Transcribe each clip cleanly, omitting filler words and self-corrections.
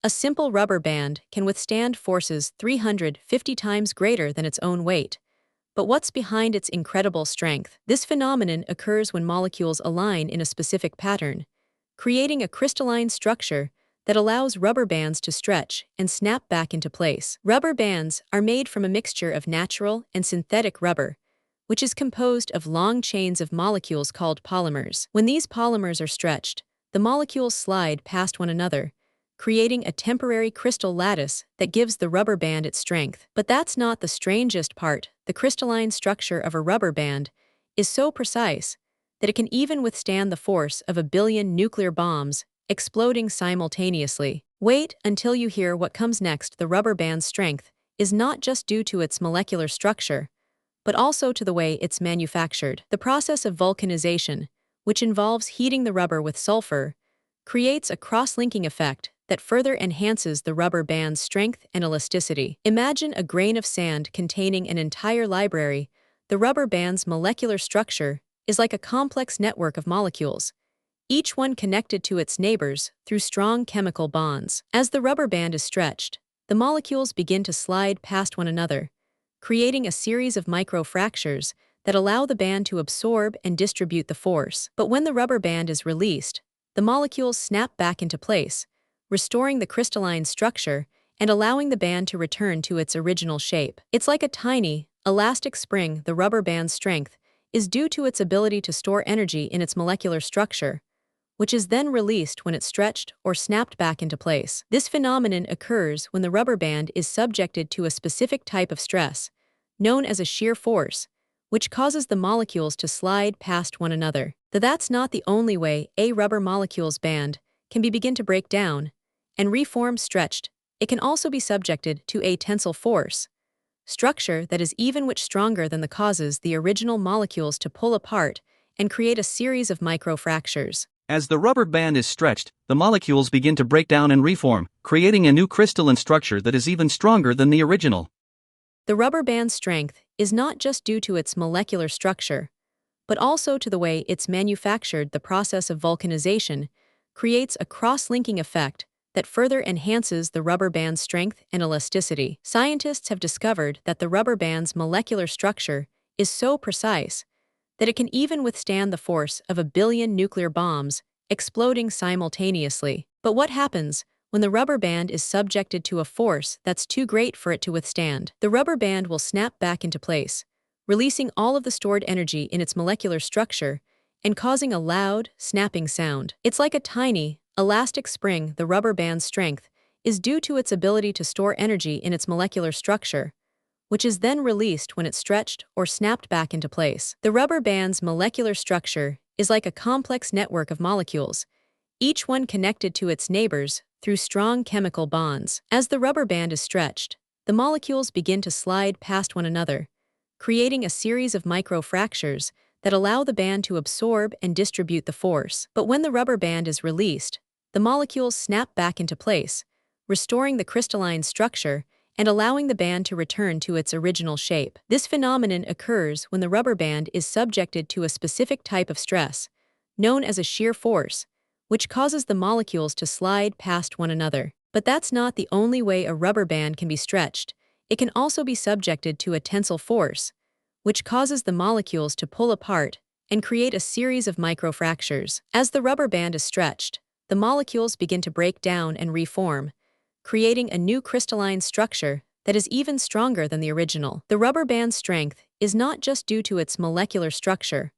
A simple rubber band can withstand forces 350 times greater than its own weight. But what's behind its incredible strength? This phenomenon occurs when molecules align in a specific pattern, creating a crystalline structure that allows rubber bands to stretch and snap back into place. Rubber bands are made from a mixture of natural and synthetic rubber, which is composed of long chains of molecules called polymers. When these polymers are stretched, the molecules slide past one another, creating a temporary crystal lattice that gives the rubber band its strength. But that's not the strangest part. The crystalline structure of a rubber band is so precise that it can even withstand the force of 1 billion nuclear bombs exploding simultaneously. Wait until you hear what comes next. The rubber band's strength is not just due to its molecular structure, but also to the way it's manufactured. The process of vulcanization, which involves heating the rubber with sulfur, creates a cross-linking effect that further enhances the rubber band's strength and elasticity. Imagine a grain of sand containing an entire library. The rubber band's molecular structure is like a complex network of molecules, each one connected to its neighbors through strong chemical bonds. As the rubber band is stretched, the molecules begin to slide past one another, creating a series of microfractures that allow the band to absorb and distribute the force. But when the rubber band is released, the molecules snap back into place, restoring the crystalline structure and allowing the band to return to its original shape. It's like a tiny, elastic spring. The rubber band's strength is due to its ability to store energy in its molecular structure, which is then released when it's stretched or snapped back into place. This phenomenon occurs when the rubber band is subjected to a specific type of stress, known as a shear force, which causes the molecules to slide past one another. Though that's not the only way a rubber molecule's band can begin to break down and reform stretched. It can also be subjected to a tensile force, structure that is even much stronger than causes the original molecules to pull apart and create a series of microfractures. As the rubber band is stretched, the molecules begin to break down and reform, creating a new crystalline structure that is even stronger than the original. The rubber band's strength is not just due to its molecular structure, but also to the way it's manufactured. The process of vulcanization creates a cross-linking effect that further enhances the rubber band's strength and elasticity. Scientists have discovered that the rubber band's molecular structure is so precise that it can even withstand the force of 1 billion nuclear bombs exploding simultaneously. But what happens when the rubber band is subjected to a force that's too great for it to withstand? The rubber band will snap back into place, releasing all of the stored energy in its molecular structure and causing a loud, snapping sound. It's like a tiny, elastic spring. The rubber band's strength is due to its ability to store energy in its molecular structure, which is then released when it's stretched or snapped back into place. The rubber band's molecular structure is like a complex network of molecules, each one connected to its neighbors through strong chemical bonds. As the rubber band is stretched, the molecules begin to slide past one another, creating a series of microfractures that allow the band to absorb and distribute the force. But when the rubber band is released, the molecules snap back into place, restoring the crystalline structure and allowing the band to return to its original shape. This phenomenon occurs when the rubber band is subjected to a specific type of stress, known as a shear force, which causes the molecules to slide past one another. But that's not the only way a rubber band can be stretched. It can also be subjected to a tensile force, which causes the molecules to pull apart and create a series of microfractures. As the rubber band is stretched, the molecules begin to break down and reform, creating a new crystalline structure that is even stronger than the original. The rubber band's strength is not just due to its molecular structure,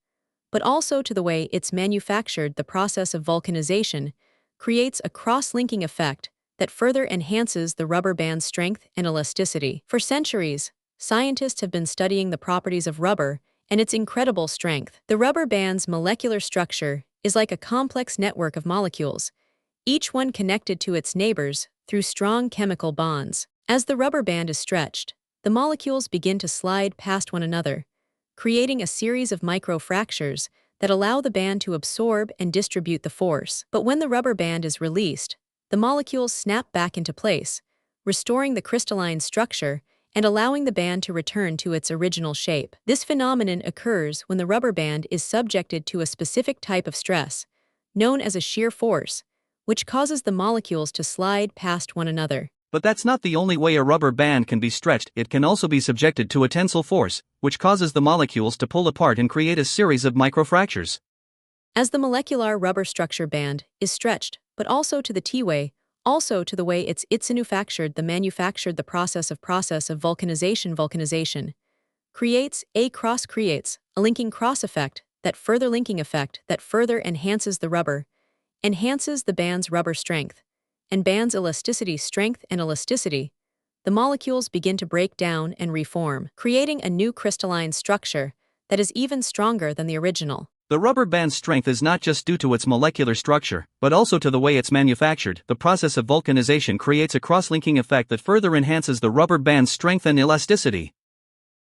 but also to the way it's manufactured. The process of vulcanization creates a cross-linking effect that further enhances the rubber band's strength and elasticity. For centuries, scientists have been studying the properties of rubber and its incredible strength. The rubber band's molecular structure is like a complex network of molecules, each one connected to its neighbors through strong chemical bonds. As the rubber band is stretched, the molecules begin to slide past one another, creating a series of microfractures that allow the band to absorb and distribute the force. But when the rubber band is released, the molecules snap back into place, restoring the crystalline structure and allowing the band to return to its original shape. This phenomenon occurs when the rubber band is subjected to a specific type of stress, known as a shear force, which causes the molecules to slide past one another. But that's not the only way a rubber band can be stretched. It can also be subjected to a tensile force, which causes the molecules to pull apart and create a series of microfractures. As the molecular rubber structure band is stretched, but also to the T-way, also to the way it's manufactured, the process of vulcanization creates a linking cross effect, that further linking effect that further enhances the rubber, enhances the band's rubber strength, and band's strength and elasticity. The molecules begin to break down and reform, creating a new crystalline structure that is even stronger than the original. The rubber band's strength is not just due to its molecular structure, but also to the way it's manufactured. The process of vulcanization creates a cross-linking effect that further enhances the rubber band's strength and elasticity.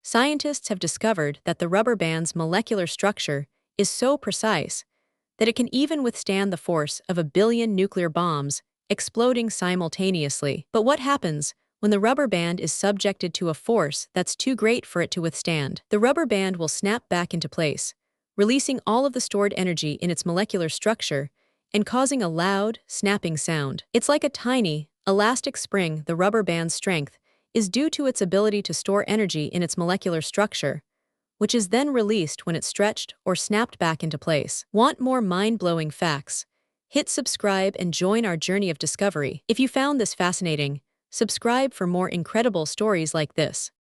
Scientists have discovered that the rubber band's molecular structure is so precise that it can even withstand the force of 1 billion nuclear bombs exploding simultaneously. But what happens when the rubber band is subjected to a force that's too great for it to withstand? The rubber band will snap back into place, releasing all of the stored energy in its molecular structure and causing a loud, snapping sound. It's like a tiny, elastic spring. The rubber band's strength is due to its ability to store energy in its molecular structure, which is then released when it's stretched or snapped back into place. Want more mind-blowing facts? Hit subscribe and join our journey of discovery. If you found this fascinating, subscribe for more incredible stories like this.